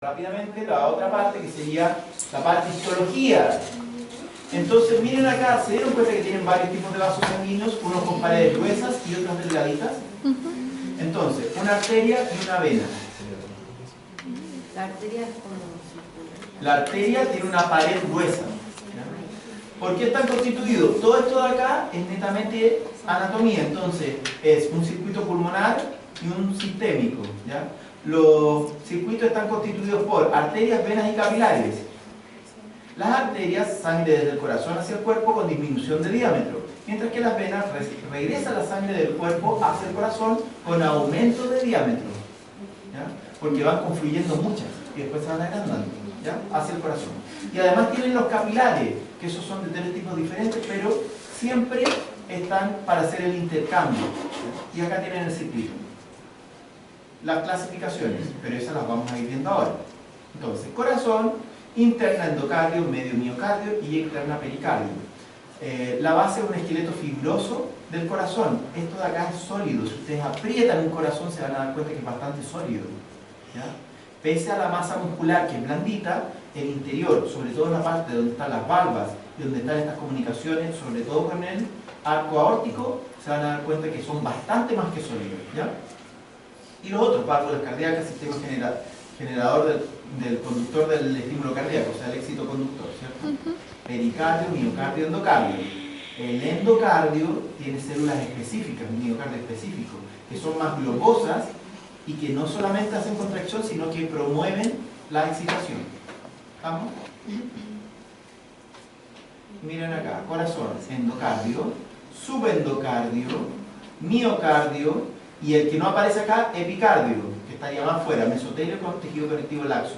Rápidamente la otra parte que sería la parte de histología. Entonces miren acá, se dieron cuenta que tienen varios tipos de vasos sanguíneos, unos con paredes gruesas y otros delgaditas. Entonces, una arteria y una vena. La arteria es como... La arteria tiene una pared gruesa. ¿Por qué están constituidos? Todo esto de acá es netamente anatomía, entonces es un circuito pulmonar y un sistémico, ¿ya? Los circuitos están constituidos por arterias, venas y capilares. Las arterias sangre desde el corazón hacia el cuerpo con disminución de diámetro, mientras que las venas regresa la sangre del cuerpo hacia el corazón con aumento de diámetro, ¿ya? Porque van confluyendo muchas y después se van agrandando, ¿ya? Hacia el corazón. Y además tienen los capilares, que esos son de tres tipos diferentes, pero siempre están para hacer el intercambio, ¿ya? Y acá tienen el circuito. Las clasificaciones, pero esas las vamos a ir viendo ahora. Entonces, corazón, interna endocardio, medio miocardio y externa pericardio. La base es un esqueleto fibroso del corazón. Esto de acá es sólido. Si ustedes aprietan un corazón se van a dar cuenta que es bastante sólido, ¿ya? Pese a la masa muscular que es blandita, el interior, sobre todo en la parte donde están las valvas y donde están estas comunicaciones, sobre todo con el arco aórtico, se van a dar cuenta que son bastante más que sólidos, ¿ya? Y los otros, válvulas cardíacas, sistema generador del conductor del estímulo cardíaco, o sea, el éxito conductor, ¿cierto? Pericardio, miocardio, endocardio. El endocardio tiene células específicas, un miocardio específico, que son más globosas y que no solamente hacen contracción, sino que promueven la excitación. ¿Estamos? Miren acá, corazón, endocardio, subendocardio, miocardio, y el que no aparece acá, epicardio, que estaría más fuera, mesotelio con tejido conectivo laxo.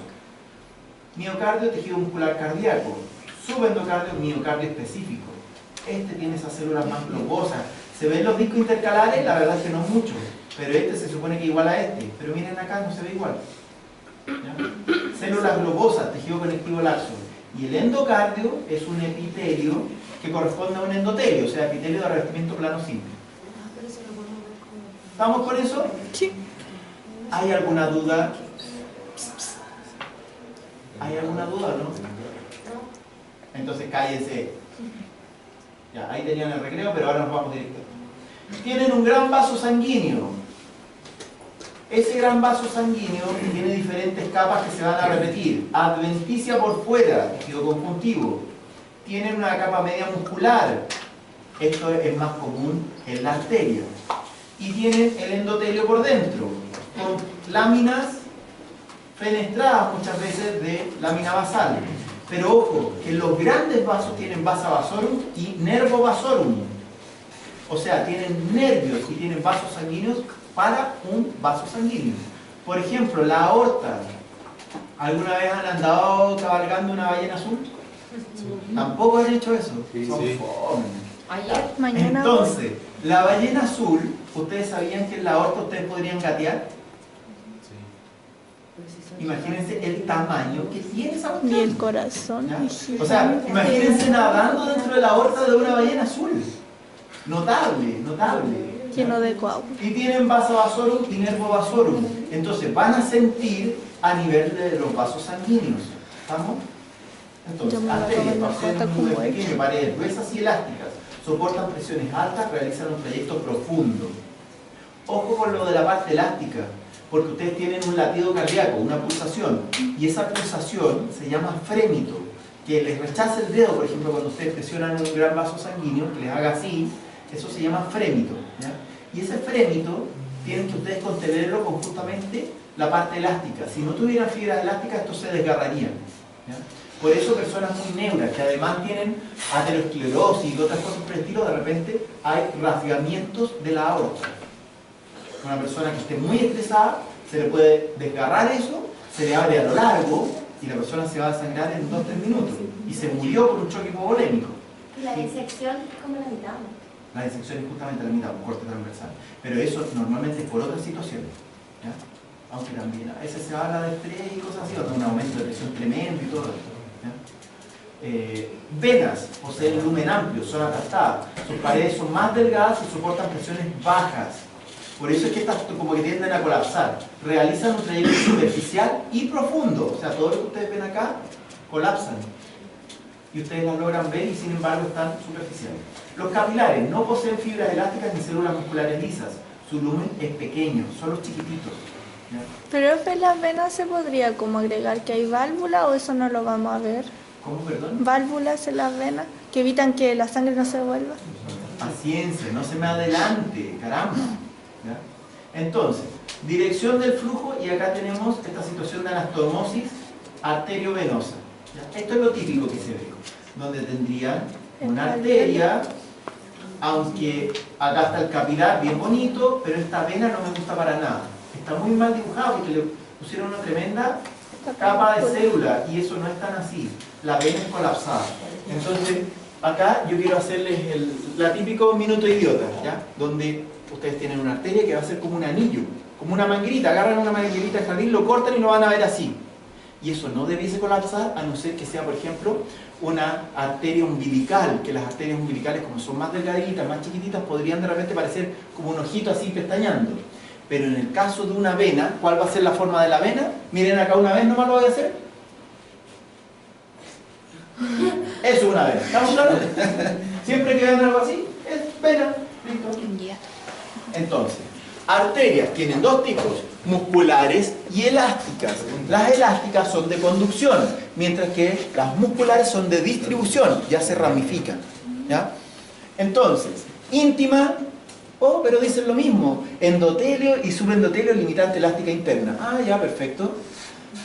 Miocardio, tejido muscular cardíaco. Subendocardio, miocardio específico. Este tiene esas células más globosas. ¿Se ven los discos intercalares? La verdad es que no mucho, pero este se supone que es igual a este. Pero miren acá, no se ve igual, ¿ya? Células globosas, tejido conectivo laxo. Y el endocardio es un epitelio que corresponde a un endotelio, o sea, epitelio de revestimiento plano simple. ¿Estamos con eso? Sí. ¿Hay alguna duda? ¿Hay alguna duda o no? Entonces cállense. Ya, ahí tenían el recreo, pero ahora nos vamos directo. Tienen un gran vaso sanguíneo. Ese gran vaso sanguíneo tiene diferentes capas que se van a repetir. Adventicia por fuera, tejido conjuntivo. Tienen una capa media muscular. Esto es más común en la arteria. Y tienen el endotelio por dentro, con láminas fenestradas muchas veces de lámina basal. Pero ojo, que los grandes vasos tienen vasa vasorum y nervo vasorum. O sea, tienen nervios y tienen vasos sanguíneos para un vaso sanguíneo. Por ejemplo, la aorta. ¿Alguna vez han andado cabalgando una ballena azul? ¿Tampoco han hecho eso? Sí, Son sí. fome. Ayer, Mañana. Entonces, la ballena azul, ¿ustedes sabían que en la aorta ustedes podrían gatear? pues si son Imagínense el tamaño que tiene esa Y el cuestión, corazón. ¿ya? Y O sea, imagínense nadando dentro de la aorta de una ballena azul. Notable, notable. lleno de coágulos. Y tienen vasa vasorum y nervo vasorum. Entonces van a sentir a nivel de los vasos sanguíneos. ¿Estamos? Entonces, Yo me la arterias, tomo en paseo cuenta muy como pequeño, hecho. paredes gruesas y elásticas. Soportan presiones altas, realizan un trayecto profundo. Ojo con lo de la parte elástica, porque ustedes tienen un latido cardíaco, una pulsación, y esa pulsación se llama frémito, que les rechaza el dedo, por ejemplo, cuando ustedes presionan un gran vaso sanguíneo, que les haga así, eso se llama frémito, ¿ya? Y ese frémito tienen que ustedes contenerlo con justamente la parte elástica. Si no tuvieran fibras elásticas, esto se desgarraría, ¿ya? Por eso personas muy neuras, que además tienen aterosclerosis y otras cosas por el estilo, de repente hay rasgamientos de la aorta. Una persona que esté muy estresada, se le puede desgarrar eso, se le abre a lo largo y la persona se va a desangrar en 2-3 minutos. Y se murió por un choque hipovolémico. Y la disección es como la mitad. La disección es justamente la mitad, un corte transversal. Pero eso normalmente es por otras situaciones, ¿ya? Aunque también a veces se habla de estrés y cosas así, o de un aumento de presión tremendo y todo esto, ¿ya? Venas poseen lumen amplio, son atastadas. Sus paredes son más delgadas y soportan presiones bajas. Por eso es que estas como que tienden a colapsar. Realizan un trayecto superficial y profundo. O sea, todo lo que ustedes ven acá colapsan. Y ustedes las logran ver y sin embargo están superficiales. Los capilares no poseen fibras elásticas ni células musculares lisas. Su lumen es pequeño, son los chiquititos. ¿Ya? Pero en las venas se podría como agregar que hay válvulas o eso no lo vamos a ver. ¿Cómo, perdón? Válvulas en las venas que evitan que la sangre no se vuelva. Paciencia, no se me adelante, caramba. ¿Ya? Entonces, dirección del flujo, y acá tenemos esta situación de anastomosis arteriovenosa. ¿Ya? Esto es lo típico que se ve, donde tendrían una arteria, aunque acá está el capilar bien bonito, pero esta vena no me gusta para nada. Está muy mal dibujado porque le pusieron una tremenda capa de célula y eso no es tan así. La vena es colapsada. Entonces, acá yo quiero hacerles la típico minuto idiota, ¿ya? Donde ustedes tienen una arteria que va a ser como un anillo, como una manguerita. Agarran una manguerita de jardín, lo cortan y lo van a ver así. Y eso no debiese colapsar a no ser que sea, por ejemplo, una arteria umbilical, que las arterias umbilicales, como son más delgaditas, más chiquititas, podrían de repente parecer como un ojito así pestañando. Pero en el caso de una vena, ¿cuál va a ser la forma de la vena? Miren acá una vez, nomás lo voy a hacer. Eso es una vena, ¿estamos claros? Siempre que vean algo así, es vena. Listo. Entonces, arterias tienen dos tipos, musculares y elásticas. Las elásticas son de conducción, mientras que las musculares son de distribución, ya se ramifican. ¿Ya? Entonces, íntima, pero dicen lo mismo, endotelio y subendotelio limitante elástica interna. Ah, ya, perfecto.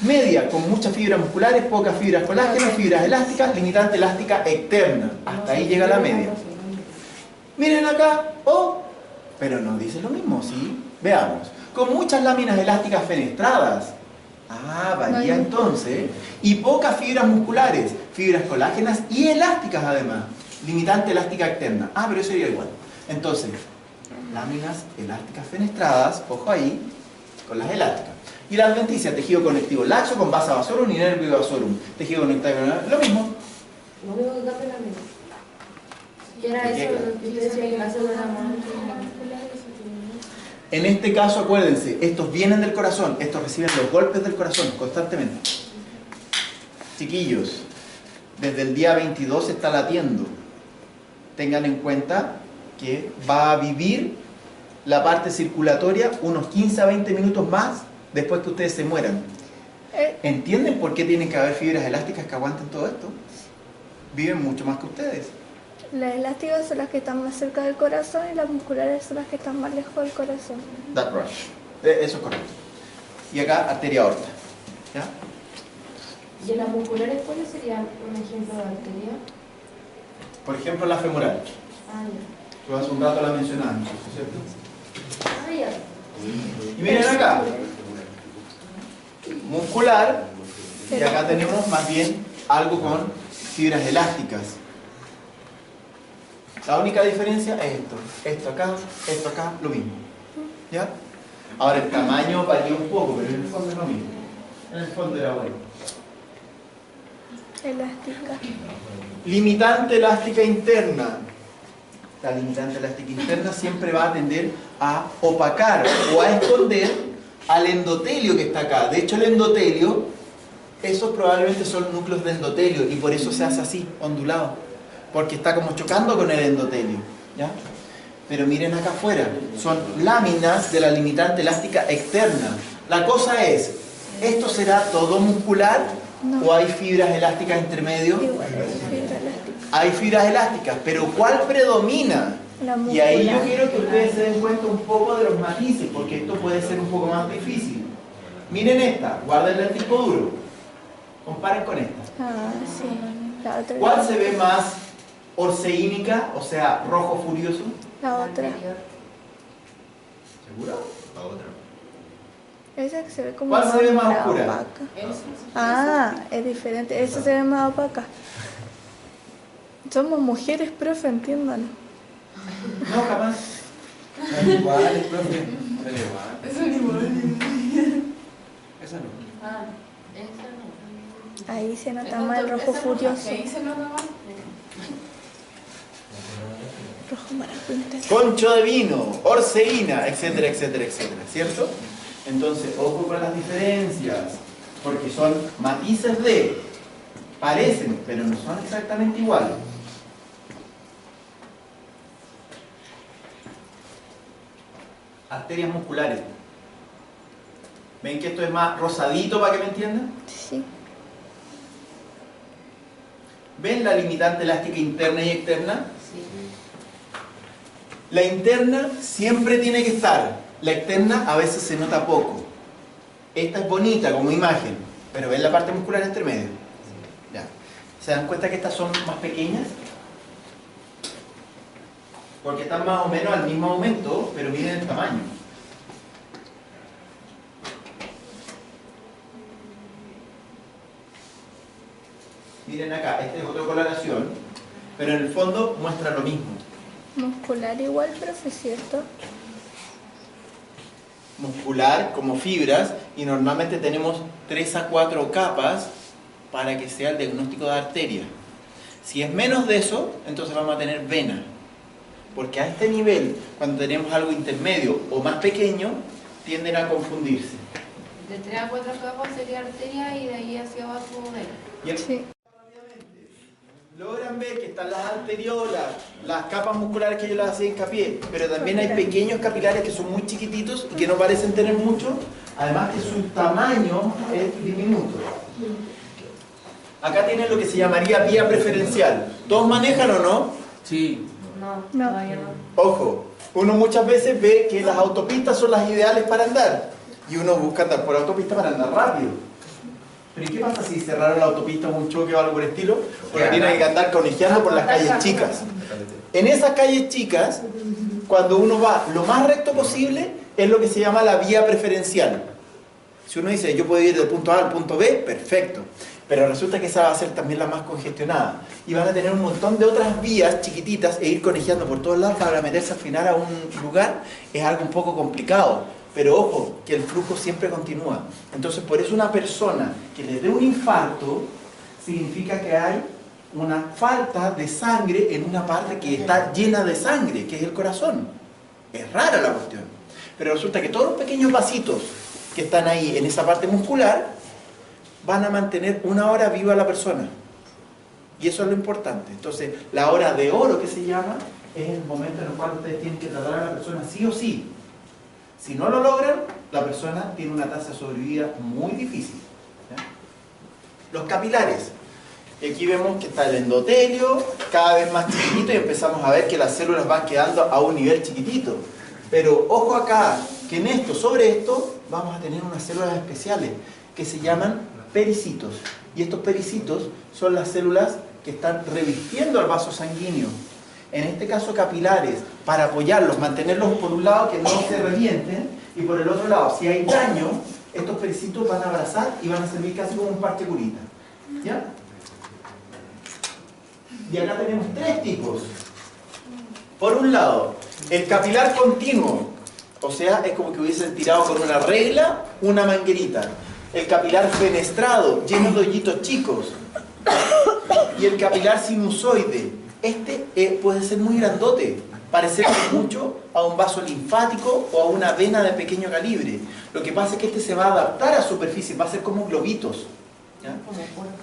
Media, con muchas fibras musculares, pocas fibras colágenas, fibras elásticas, limitante elástica externa. Hasta ahí llega la media. Miren acá, pero no dice lo mismo, ¿sí? Veamos. Con muchas láminas elásticas fenestradas. Ah, varía entonces. Y pocas fibras musculares, fibras colágenas y elásticas además. Limitante elástica externa. Ah, pero eso sería igual. Entonces, láminas elásticas fenestradas, ojo ahí, con las elásticas. Y la adventicia, tejido conectivo laxo con basa vasorum y nervio vasorum. Tejido conectivo, lo mismo. Lo único que cambia la mente. ¿Qué era eso? Lo que ustedes decían que la célula muscular. En este caso, acuérdense, estos vienen del corazón, estos reciben los golpes del corazón constantemente. Chiquillos, desde el día 22 se está latiendo. Tengan en cuenta que va a vivir la parte circulatoria unos 15 a 20 minutos más después que ustedes se mueran. ¿Entienden por qué tienen que haber fibras elásticas que aguanten todo esto? Viven mucho más que ustedes. Las elásticas son las que están más cerca del corazón y las musculares son las que están más lejos del corazón. That's right. Eso es correcto. Y acá, arteria aorta. ¿Ya? ¿Y en las musculares cuáles serían un ejemplo de arteria? Por ejemplo, la femoral. Ah, ya. Yo hace un rato la mencionaba, ¿cierto? Ah, ya. Y miren acá. Muscular. Y acá tenemos más bien algo con fibras elásticas. La única diferencia es esto acá, lo mismo. ¿Ya? Ahora el tamaño varía un poco, pero en el fondo es lo mismo. En el fondo era bueno. Elástica. Limitante elástica interna. La limitante elástica interna siempre va a tender a opacar o a esconder al endotelio que está acá. De hecho, el endotelio, esos probablemente son núcleos de endotelio y por eso se hace así, ondulado. Porque está como chocando con el endotelio. ¿Ya? Pero miren acá afuera, son láminas de la limitante elástica externa. La cosa es, ¿esto será todo muscular? No. ¿O hay fibras elásticas intermedio? Hay fibras elásticas, pero ¿cuál predomina? Y ahí yo quiero que ustedes se den cuenta un poco de los matices, porque esto puede ser un poco más difícil. Miren esta, guarden el tipo duro. Comparen con esta. Ah, sí. La otra. ¿Cuál se ve más orceínica, o sea, rojo furioso? La otra. ¿Seguro? La otra. Esa que se ve como ¿Cuál se ve más oscura? opaca. Ah, es diferente. Esa se ve más opaca. Somos mujeres, profe, entiéndanlo. No, jamás. Son iguales, profe. Son iguales. Esa no. Ah, esa no. Ahí se nota más el rojo furioso. Ahí se nota más. Rojo concho de vino, orceína, etcétera, etcétera, etcétera, ¿cierto? Entonces, ojo con las diferencias, porque son matices de, parecen, pero no son exactamente iguales. Arterias musculares. ¿Ven que esto es más rosadito para que me entiendan? Sí. ¿Ven la limitante elástica interna y externa? Sí. La interna siempre tiene que estar. La externa a veces se nota poco. Esta es bonita como imagen, pero ¿ven la parte muscular entre medio? Ya. ¿Se dan cuenta que estas son más pequeñas? Porque están más o menos al mismo aumento, pero miren el tamaño. Miren acá, este es otra coloración, pero en el fondo muestra lo mismo. Muscular igual, profe, ¿cierto? Muscular como fibras, y normalmente tenemos 3 a 4 capas para que sea el diagnóstico de arteria. Si es menos de eso, entonces vamos a tener vena. Porque a este nivel, cuando tenemos algo intermedio o más pequeño, tienden a confundirse. De 3 a 4 capas sería arteria y de ahí hacia abajo vena. Sí. Logran ver que están las arteriolas, las capas musculares que yo les hacía hincapié, pero también hay pequeños capilares que son muy chiquititos y que no parecen tener mucho, además que su tamaño es diminuto. Acá tienen lo que se llamaría vía preferencial. ¿Todos manejan o no? Sí. No, todavía no. Ojo, uno muchas veces ve que las autopistas son las ideales para andar y uno busca andar por autopista para andar rápido. Pero ¿y qué pasa si cerraron la autopista o un choque o algo por el estilo? Porque tienen que andar conejeando por las calles chicas. En esas calles chicas, cuando uno va lo más recto posible, es lo que se llama la vía preferencial. Si uno dice, yo puedo ir del punto A al punto B, perfecto. Pero resulta que esa va a ser también la más congestionada. Y van a tener un montón de otras vías chiquititas e ir conejeando por todos lados para meterse al final a un lugar. Es algo un poco complicado. Pero ojo, que el flujo siempre continúa. Entonces, por eso una persona que le dé un infarto, significa que hay una falta de sangre en una parte que está llena de sangre, que es el corazón. Es rara la cuestión. Pero resulta que todos los pequeños vasitos que están ahí en esa parte muscular van a mantener una hora viva a la persona. Y eso es lo importante. Entonces, la hora de oro que se llama, es el momento en el cual ustedes tienen que tratar a la persona sí o sí. Si no lo logran, la persona tiene una tasa de sobrevida muy difícil. ¿Ya? Los capilares. Y aquí vemos que está el endotelio, cada vez más chiquitito, y empezamos a ver que las células van quedando a un nivel chiquitito. Pero ojo acá, que en esto, sobre esto, vamos a tener unas células especiales que se llaman pericitos. Y estos pericitos son las células que están revistiendo al vaso sanguíneo. En este caso capilares, para apoyarlos, mantenerlos por un lado que no se revienten, y por el otro lado, si hay daño, estos pericitos van a abrazar y van a servir casi como un parche curita. ¿Ya? Y acá tenemos 3 tipos. Por un lado, el capilar continuo, o sea, es como que hubiesen tirado con una regla una manguerita. El capilar fenestrado, lleno de hoyitos chicos. Y el capilar sinusoide. Este puede ser muy grandote, parecerse mucho a un vaso linfático o a una vena de pequeño calibre. Lo que pasa es que este se va a adaptar a superficie, va a ser como globitos. ¿Ya?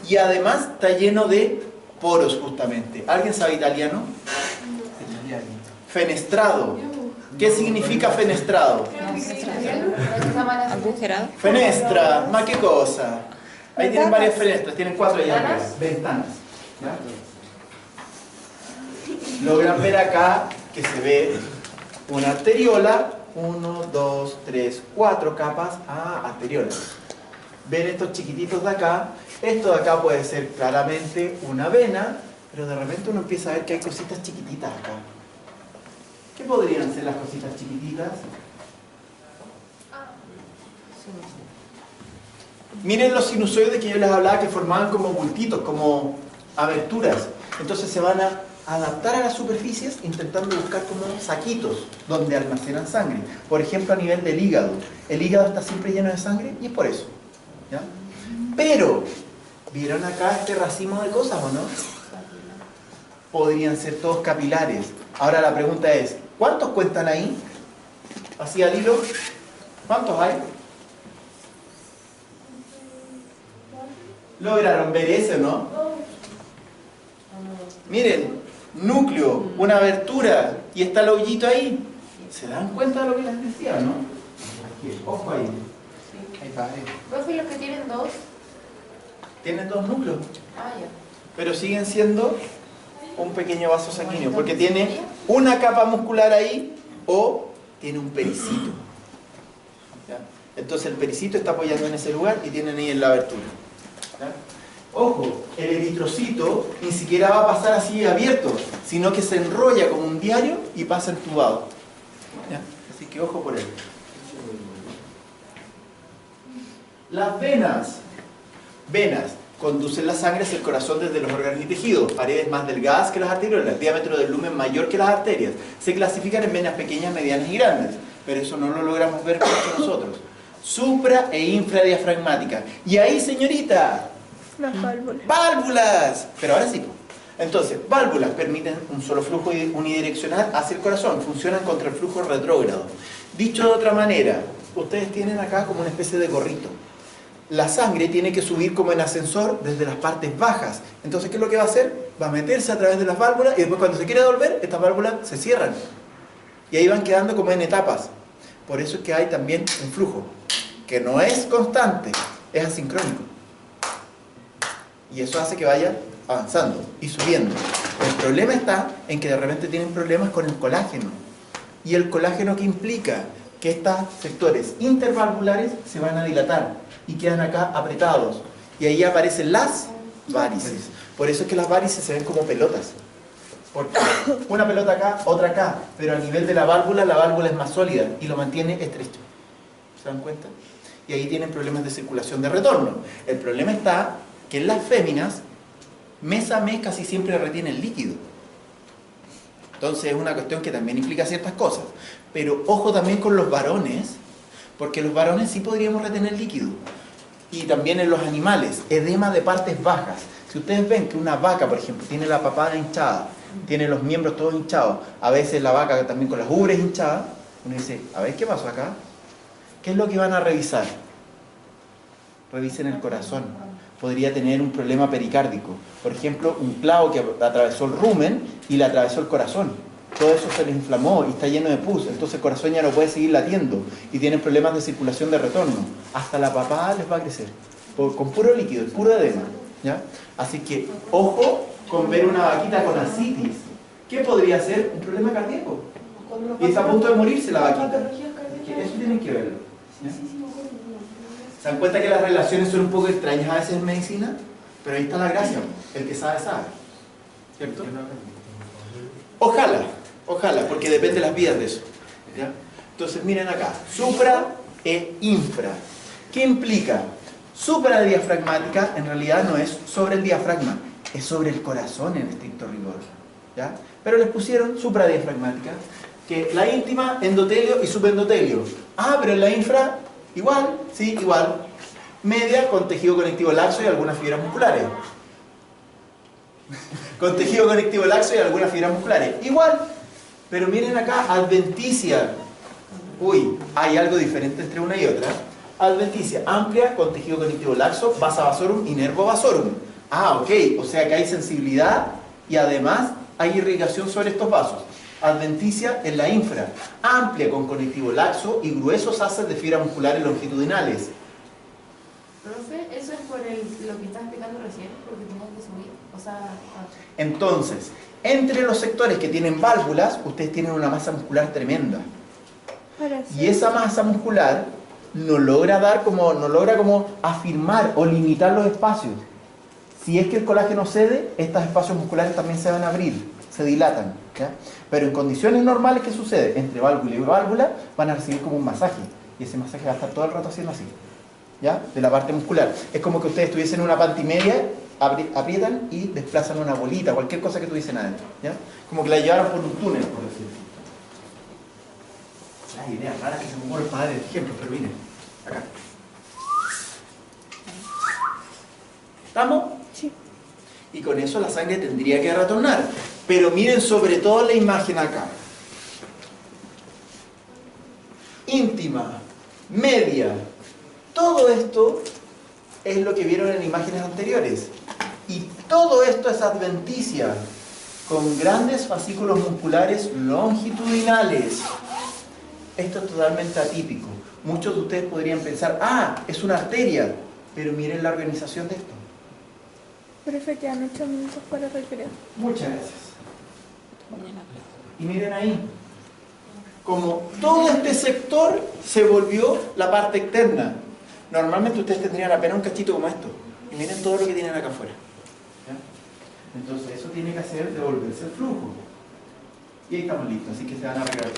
Y además está lleno de poros justamente. ¿Alguien sabe italiano? Fenestrado. ¿Qué significa fenestrado? Agujerado. Fenestra, ¿ma qué cosa? Ahí tienen varias fenestras, tienen 4 allá. Ventanas. ¿Ya? Logran ver acá que se ve una arteriola, 1, 2, 3, 4 capas. Arteriolas. Ven estos chiquititos de acá. Esto de acá puede ser claramente una vena, pero de repente uno empieza a ver que hay cositas chiquititas acá. ¿Qué podrían ser las cositas chiquititas? Miren los sinusoides que yo les hablaba que formaban como bultitos, como aberturas. Entonces se van a adaptar a las superficies intentando buscar como saquitos donde almacenan sangre. Por ejemplo, a nivel del hígado. El hígado está siempre lleno de sangre y es por eso. ¿Ya? Pero, ¿vieron acá este racimo de cosas o no? podrían ser todos capilares. Ahora la pregunta es, ¿cuántos cuentan ahí? Así al hilo, ¿cuántos hay? ¿Lograron ver eso, no? Miren, núcleo, una abertura y está el hoyito ahí. ¿Se dan cuenta de lo que les decía, no? Aquí, ojo ahí. Hay varios. ¿Profe, los que tienen dos? Tienen dos núcleos, Ah, ya. pero siguen siendo un pequeño vaso sanguíneo, porque tiene una capa muscular ahí o tiene un pericito. ¿Ya? Entonces el pericito está apoyando en ese lugar y tienen ahí en la abertura. ¿Ya? Ojo, el eritrocito ni siquiera va a pasar así abierto, sino que se enrolla como un diario y pasa entubado. ¿Ya? Así que ojo por él. Las venas. Venas conducen la sangre hacia el corazón desde los órganos y tejidos, paredes más delgadas que las arteriolas, el diámetro del lumen mayor que las arterias. Se clasifican en venas pequeñas, medianas y grandes, pero eso no lo logramos ver mucho nosotros. Supra e infradiafragmática. Y ahí, señorita, Las válvulas. válvulas. Pero ahora sí. Entonces, válvulas permiten un solo flujo unidireccional hacia el corazón, funcionan contra el flujo retrógrado. Dicho de otra manera, ustedes tienen acá como una especie de gorrito. La sangre tiene que subir como en ascensor desde las partes bajas. Entonces, ¿qué es lo que va a hacer? Va a meterse a través de las válvulas y después cuando se quiere devolver, estas válvulas se cierran. Y ahí van quedando como en etapas. Por eso es que hay también un flujo, que no es constante, es asincrónico. Y eso hace que vaya avanzando y subiendo. El problema está en que de repente tienen problemas con el colágeno. ¿Y el colágeno qué implica? Que estos sectores intervalvulares se van a dilatar y quedan acá apretados. Y ahí aparecen las varices. Por eso es que las varices se ven como pelotas. Porque una pelota acá, otra acá. Pero a nivel de la válvula es más sólida y lo mantiene estrecho. ¿Se dan cuenta? Y ahí tienen problemas de circulación de retorno. El problema está que en las féminas, mes a mes casi siempre retienen líquido. Entonces es una cuestión que también implica ciertas cosas. Pero ojo también con los varones, porque los varones sí podríamos retener líquido. Y también en los animales, edema de partes bajas. Si ustedes ven que una vaca, por ejemplo, tiene la papada hinchada, tiene los miembros todos hinchados, a veces la vaca también con las ubres hinchadas, uno dice, a ver, ¿qué pasó acá? ¿Qué es lo que van a revisar? Revisen el corazón. Podría tener un problema pericárdico. Por ejemplo, un clavo que atravesó el rumen y le atravesó el corazón. Todo eso se les inflamó y está lleno de pus. Entonces el corazón ya no puede seguir latiendo y tienen problemas de circulación de retorno. Hasta la papada les va a crecer. Con puro líquido, puro edema. ¿Ya? Así que, ojo con ver una vaquita con ascitis. ¿Qué podría ser? Un problema cardíaco. Y está a punto de morirse la vaquita. Eso tienen que verlo. ¿Ya? ¿Se dan cuenta que las relaciones son un poco extrañas a veces en medicina? Pero ahí está la gracia. El que sabe, sabe. ¿Cierto? Ojalá, porque depende de las vías de eso. ¿Ya? Entonces miren acá, supra e infra. ¿Qué implica? Supradiafragmática en realidad no es sobre el diafragma, es sobre el corazón en estricto rigor. ¿Ya? Pero les pusieron supradiafragmática, que la íntima, endotelio y subendotelio. Ah, pero en la infra, igual, sí, igual. Media con tejido conectivo laxo y algunas fibras musculares. Con tejido conectivo laxo y algunas fibras musculares. Igual, pero miren acá, adventicia. Uy, hay algo diferente entre una y otra. Adventicia, amplia, con tejido conectivo laxo, vasa vasorum y nervo vasorum. Ah, ok, o sea que hay sensibilidad y además hay irrigación sobre estos vasos. Adventicia en la infra, amplia con conectivo laxo y gruesos haces de fibras musculares longitudinales. Profe, eso es por lo que estás explicando recién, porque tengo que subir. O sea, entonces, entre los sectores que tienen válvulas, ustedes tienen una masa muscular tremenda. Y esa masa muscular no logra como afirmar o limitar los espacios. Si es que el colágeno cede, estos espacios musculares también se van a abrir, se dilatan. ¿Ya? Pero en condiciones normales, ¿qué sucede? Entre válvula y válvula van a recibir como un masaje. Y ese masaje va a estar todo el rato haciendo así. ¿Ya? De la parte muscular. Es como que ustedes tuviesen una pantimedia, aprietan y desplazan una bolita, cualquier cosa que tuviesen adentro. ¿Ya? Como que la llevaron por un túnel, por decirlo. Las ideas raras que se me ocurren para dar ejemplos, pero miren, acá. ¿Estamos? Sí. Y con eso la sangre tendría que retornar. Pero miren sobre todo la imagen acá. Íntima, media, todo esto es lo que vieron en imágenes anteriores. Y todo esto es adventicia, con grandes fascículos musculares longitudinales. Esto es totalmente atípico. Muchos de ustedes podrían pensar, ah, es una arteria, pero miren la organización de esto. Profe, quedan 8 minutos para recreo. Muchas gracias. Y miren ahí, como todo este sector se volvió la parte externa. Normalmente ustedes tendrían apenas un cachito como esto. Y miren todo lo que tienen acá afuera. ¿Ya? Entonces eso tiene que hacer devolverse el flujo. Y ahí estamos listos, así que se van a arreglar.